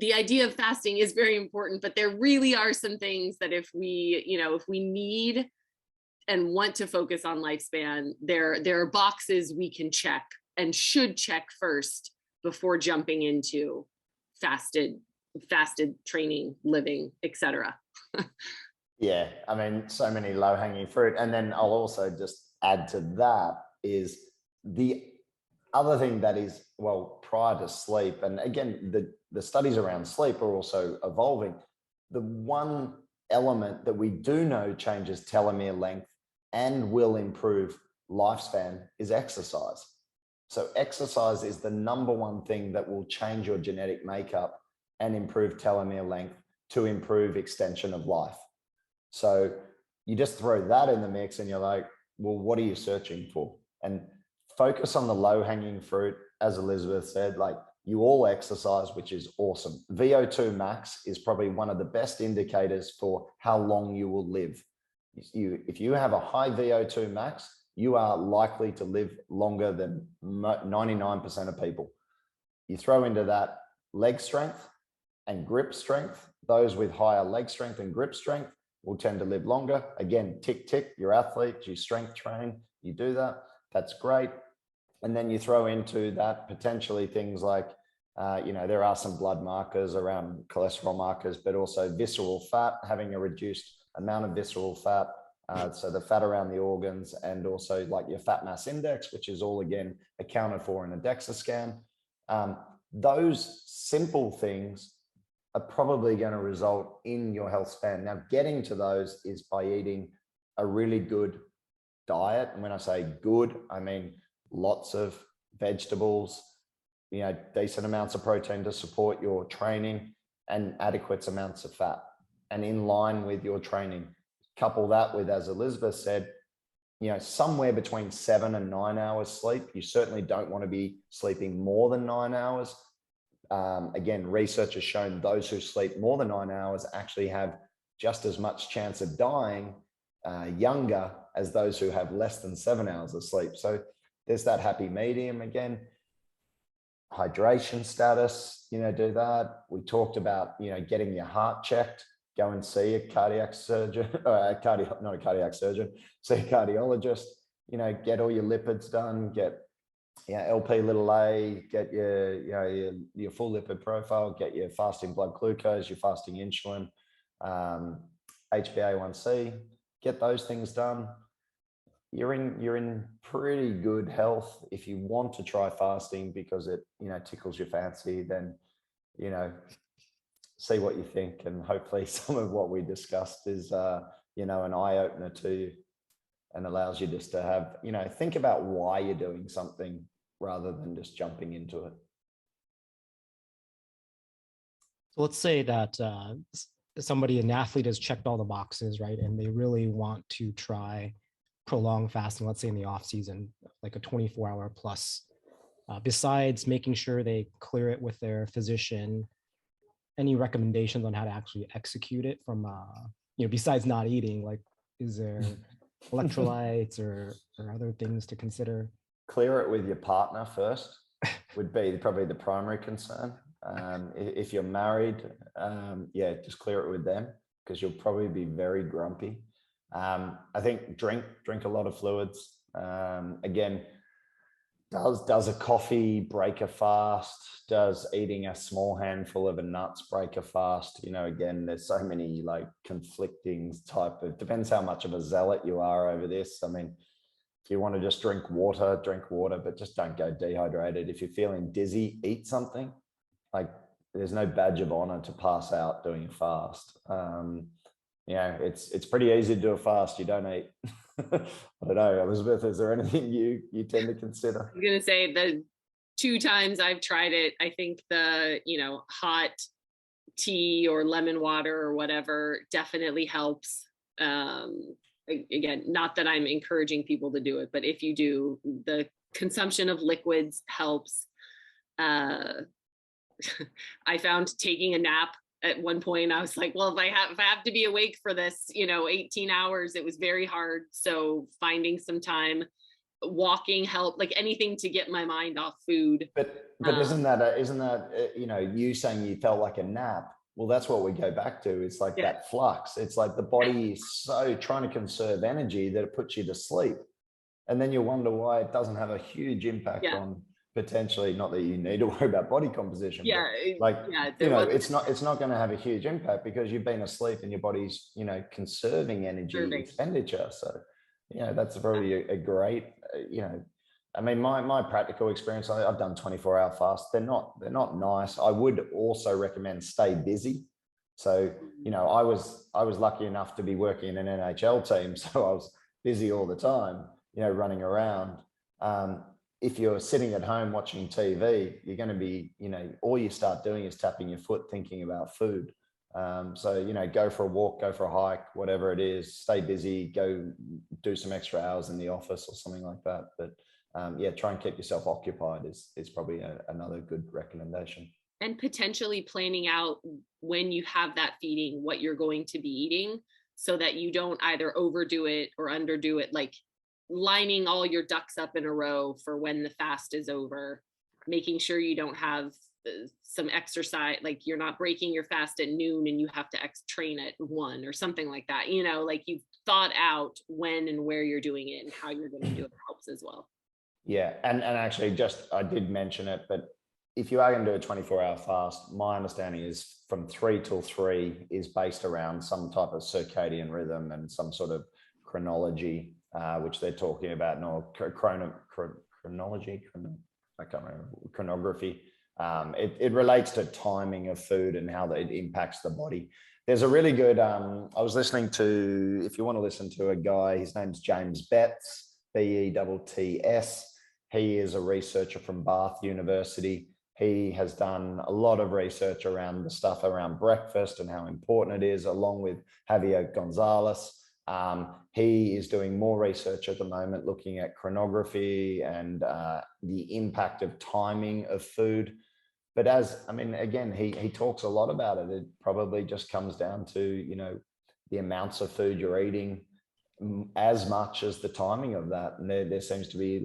the idea of fasting is very important, but there really are some things that if we need and want to focus on lifespan, there are boxes we can check and should check first before jumping into fasted training, living, etc. Yeah, I mean, so many low-hanging fruit. And then I'll also just add to that is the other thing that is, well, prior to sleep, and again, the studies around sleep are also evolving. The one element that we do know changes telomere length and will improve lifespan is exercise. So exercise is the number one thing that will change your genetic makeup and improve telomere length to improve extension of life. So you just throw that in the mix and you're like, well, what are you searching for? And focus on the low hanging fruit. As Elizabeth said, like, you all exercise, which is awesome. VO2 max is probably one of the best indicators for how long you will live. If you have a high VO2 max, you are likely to live longer than 99% of people. You throw into that leg strength and grip strength. Those with higher leg strength and grip strength will tend to live longer. Again, tick, tick, you're athletes, you strength train, you do that. That's great. And then you throw into that potentially things like, there are some blood markers around cholesterol markers, but also visceral fat, having a reduced amount of visceral fat. So the fat around the organs, and also like your fat mass index, which is all again accounted for in a DEXA scan. Those simple things are probably going to result in your health span. Now, getting to those is by eating a really good diet. And when I say good, I mean lots of vegetables, decent amounts of protein to support your training, and adequate amounts of fat, and in line with your training. Couple that with, as Elizabeth said, somewhere between 7 and 9 hours sleep. You certainly don't want to be sleeping more than 9 hours. Again, research has shown those who sleep more than 9 hours actually have just as much chance of dying younger as those who have less than 7 hours of sleep. So there's that happy medium. Again, hydration status, do that. We talked about, getting your heart checked. Go and see a cardiac surgeon, not a cardiac surgeon, see a cardiologist, get all your lipids done, get LP little a, get your full lipid profile, get your fasting blood glucose, your fasting insulin, HbA1c, get those things done. You're in pretty good health. If you want to try fasting because it, tickles your fancy, then, see what you think, and hopefully some of what we discussed is, an eye-opener to you, and allows you just to have, think about why you're doing something rather than just jumping into it. So let's say that an athlete has checked all the boxes, right? And they really want to try prolonged fasting, let's say in the off season, like a 24-hour plus, besides making sure they clear it with their physician. Any recommendations on how to actually execute it from, besides not eating? Like, is there electrolytes or other things to consider? Clear it with your partner first would be probably the primary concern. If you're married, just clear it with them, because you'll probably be very grumpy. I think drink a lot of fluids. Again, does a coffee break a fast? Does eating a small handful of nuts break a fast? Again, there's so many like conflicting depends how much of a zealot you are over this. I mean, if you want to just drink water, but just don't go dehydrated. If you're feeling dizzy, eat something. Like, there's no badge of honor to pass out doing a fast. It's pretty easy to do a fast. You don't eat. I don't know, Elizabeth, is there anything you tend to consider? I'm going to say the 2 times I've tried it, I think the, hot tea or lemon water or whatever definitely helps. Again, not that I'm encouraging people to do it, but if you do, the consumption of liquids helps. I found taking a nap at one point. I was like, well, if I have to be awake for this, 18 hours, it was very hard. So finding some time, walking help, like anything to get my mind off food. But isn't that you saying you felt like a nap? Well, that's what we go back to. It's like that flux. It's like the body is so trying to conserve energy that it puts you to sleep. And then you wonder why it doesn't have a huge impact on potentially, not that you need to worry about body composition. It's not going to have a huge impact because you've been asleep and your body's, conserving energy expenditure. So, that's really a great, I mean, my practical experience, I've done 24-hour fasts. They're not nice. I would also recommend stay busy. So, I was lucky enough to be working in an NHL team. So I was busy all the time, running around. If you're sitting at home watching TV, you're going to be, all you start doing is tapping your foot, thinking about food. So, go for a walk, go for a hike, whatever it is, stay busy, go do some extra hours in the office or something like that. But yeah, try and keep yourself occupied is probably another good recommendation. And potentially planning out when you have that feeding, what you're going to be eating, so that you don't either overdo it or underdo it, like lining all your ducks up in a row for when the fast is over, making sure you don't have some exercise, like you're not breaking your fast at noon and you have to train at 1 or something like that. Like you've thought out when and where you're doing it and how you're going to do it helps as well. Yeah, and actually, I did mention it, but if you are going to do a 24-hour fast, my understanding is from 3 till 3 is based around some type of circadian rhythm and some sort of chronology, which they're talking about, chronology. I can't remember, chronography. It relates to timing of food and how it impacts the body. There's a really good, I was listening to, if you want to listen to a guy, his name's James Betts, Betts. He is a researcher from Bath University. He has done a lot of research around the stuff around breakfast and how important it is, along with Javier Gonzalez. He is doing more research at the moment, looking at chronography and the impact of timing of food. But again, he talks a lot about it. It probably just comes down to, the amounts of food you're eating as much as the timing of that. And there seems to be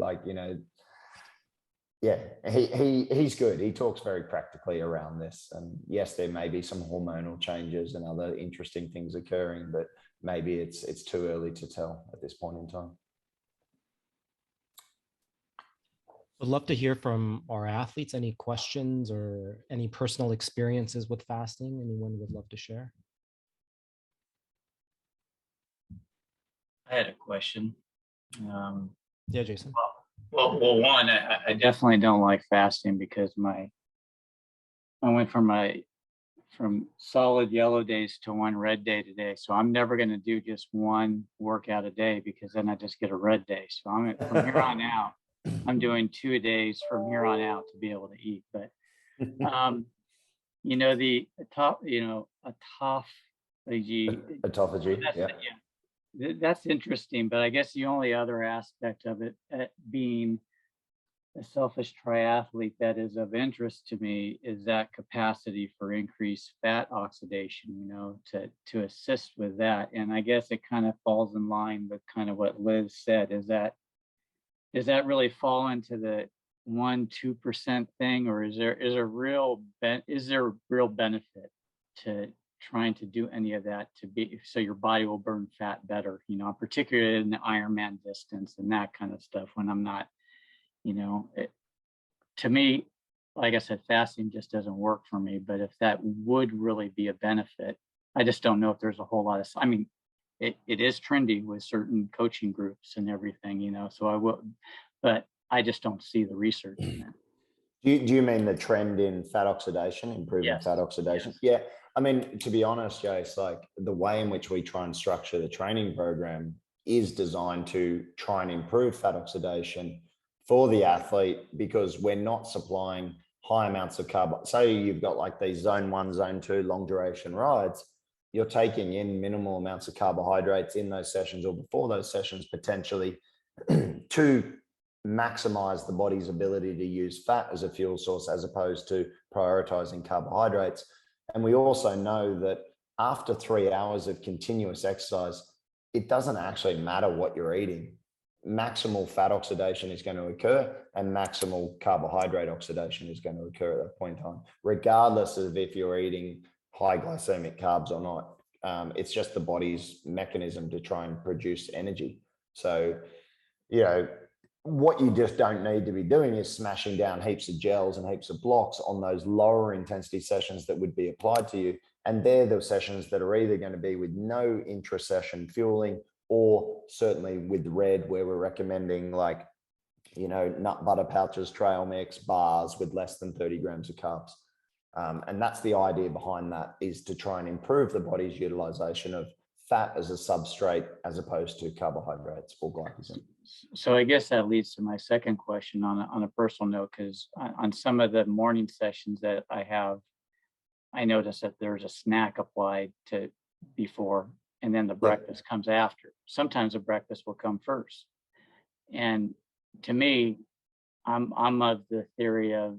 yeah, he's good. He talks very practically around this. And yes, there may be some hormonal changes and other interesting things occurring, but maybe it's too early to tell at this point in time. Would love to hear from our athletes. Any questions or any personal experiences with fasting? Anyone would love to share? I had a question. Yeah, Jason. Well, one, I definitely don't like fasting because I went from solid yellow days to one red day today. So I'm never going to do just one workout a day, because then I just get a red day. So from here on out, I'm doing 2 a days from here on out to be able to eat. But the autophagy. Yeah. That's interesting, but I guess the only other aspect of it, being a selfish triathlete, that is of interest to me is that capacity for increased fat oxidation, to assist with that. And I guess it kind of falls in line with kind of what Liz said. Does that really fall into the 1-2% thing, or is there real benefit to trying to do any of that so your body will burn fat better, particularly in the Ironman distance and that kind of stuff, when I'm not, to me, like I said, fasting just doesn't work for me. But if that would really be a benefit, I just don't know if there's a whole lot of, it is trendy with certain coaching groups and everything, so I will, but I just don't see the research in that. Do you mean the trend in fat oxidation, improving fat oxidation? Yes. Yeah. To be honest, Jace, the way in which we try and structure the training program is designed to try and improve fat oxidation for the athlete, because we're not supplying high amounts of carb. Say you've got these zone 1, zone 2 long duration rides, you're taking in minimal amounts of carbohydrates in those sessions or before those sessions, potentially to maximize the body's ability to use fat as a fuel source, as opposed to prioritizing carbohydrates. And we also know that after 3 hours of continuous exercise, it doesn't actually matter what you're eating. Maximal fat oxidation is going to occur, and maximal carbohydrate oxidation is going to occur at that point in time, regardless of if you're eating high glycemic carbs or not. It's just the body's mechanism to try and produce energy. So, what you just don't need to be doing is smashing down heaps of gels and heaps of blocks on those lower intensity sessions that would be applied to you. And they're the sessions that are either going to be with no intra-session fueling, or certainly with red, where we're recommending nut butter pouches, trail mix, bars with less than 30 grams of carbs. And that's the idea behind that, is to try and improve the body's utilization of fat as a substrate, as opposed to carbohydrates or glycogen. So I guess that leads to my second question on a personal note, because on some of the morning sessions that I have, I noticed that there's a snack applied to before, and then the breakfast comes after. Sometimes the breakfast will come first. And to me, I'm of the theory of,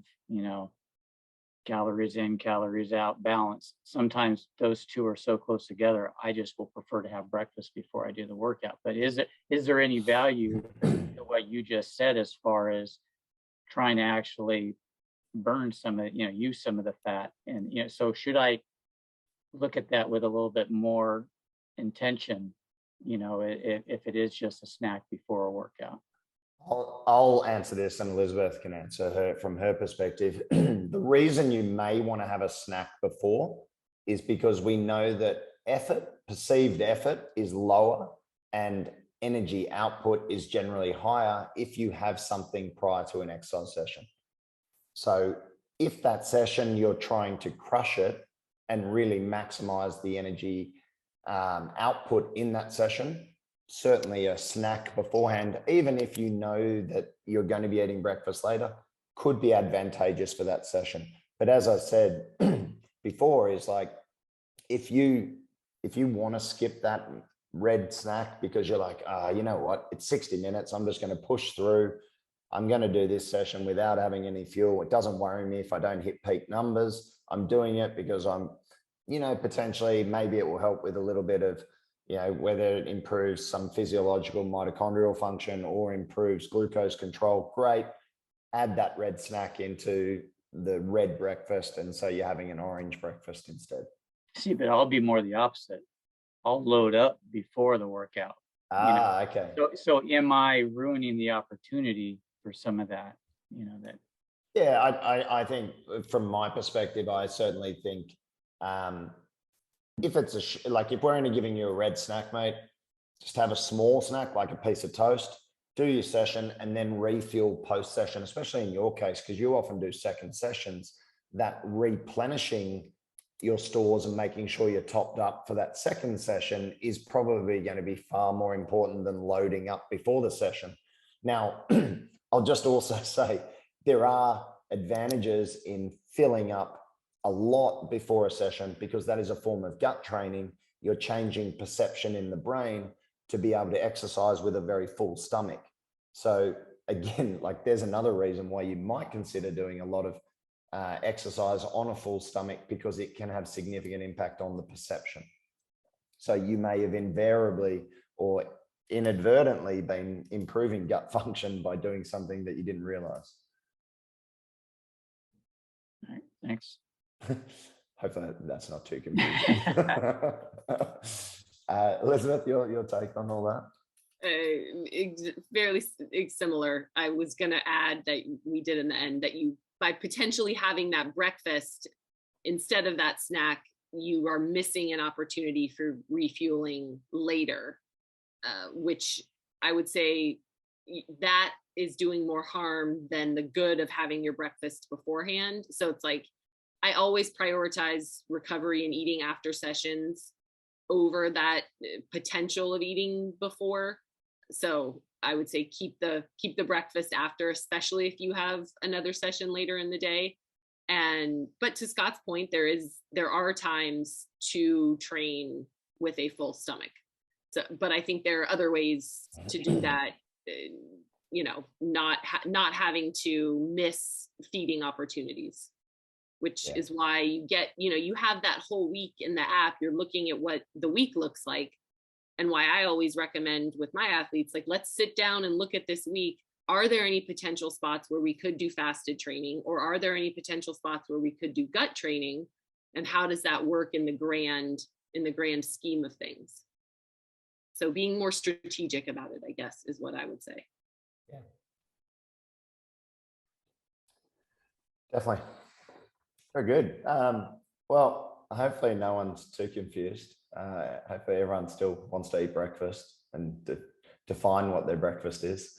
calories in, calories out balance. Sometimes those two are so close together, I just will prefer to have breakfast before I do the workout. But is there any value to what you just said as far as trying to actually burn some of, use some of the fat? And, so should I look at that with a little bit more intention, if it is just a snack before a workout? I'll answer this, and Elizabeth can answer from her perspective. The reason you may want to have a snack before is because we know that perceived effort is lower and energy output is generally higher if you have something prior to an exercise session. So if that session you're trying to crush it and really maximize the energy output in that session, certainly a snack beforehand, even if you know that you're going to be eating breakfast later, could be advantageous for that session. But as I said before, is like, if you want to skip that red snack because you're like, you know what, it's 60 minutes, I'm just going to push through, I'm going to do this session without having any fuel, it doesn't worry me if I don't hit peak numbers, I'm doing it because I'm, potentially maybe it will help with a little bit of, whether it improves some physiological mitochondrial function or improves glucose control, great. Add that red snack into the red breakfast, and so you're having an orange breakfast instead. See, but I'll be more the opposite. I'll load up before the workout. Okay. So am I ruining the opportunity for some of that? Yeah, I think from my perspective, I certainly think if it's if we're only giving you a red snack, mate, just have a small snack, like a piece of toast, do your session, and then refuel post session, especially in your case, because you often do second sessions. That replenishing your stores and making sure you're topped up for that second session is probably going to be far more important than loading up before the session. Now, I'll just also say there are advantages in filling up a lot before a session, because that is a form of gut training. You're changing perception in the brain to be able to exercise with a very full stomach. So again, there's another reason why you might consider doing a lot of exercise on a full stomach, because it can have significant impact on the perception. So you may have invariably or inadvertently been improving gut function by doing something that you didn't realize. All right, thanks. Hopefully that's not too confusing. Elizabeth, your take on all that? Fairly similar. I was going to add that we did in the end that you, by potentially having that breakfast instead of that snack, you are missing an opportunity for refueling later, which I would say that is doing more harm than the good of having your breakfast beforehand. So it's like, I always prioritize recovery and eating after sessions over that potential of eating before. So I would say keep the breakfast after, especially if you have another session later in the day. But to Scott's point, there are times to train with a full stomach. So, but I think there are other ways to do that. Not having to miss feeding opportunities, which is why you get, you have that whole week in the app, you're looking at what the week looks like. And why I always recommend with my athletes, let's sit down and look at this week. Are there any potential spots where we could do fasted training, or are there any potential spots where we could do gut training? And how does that work in the grand scheme of things? So being more strategic about it, I guess, is what I would say. Yeah. Definitely. Very good. Well, hopefully no one's too confused. Hopefully everyone still wants to eat breakfast and define what their breakfast is.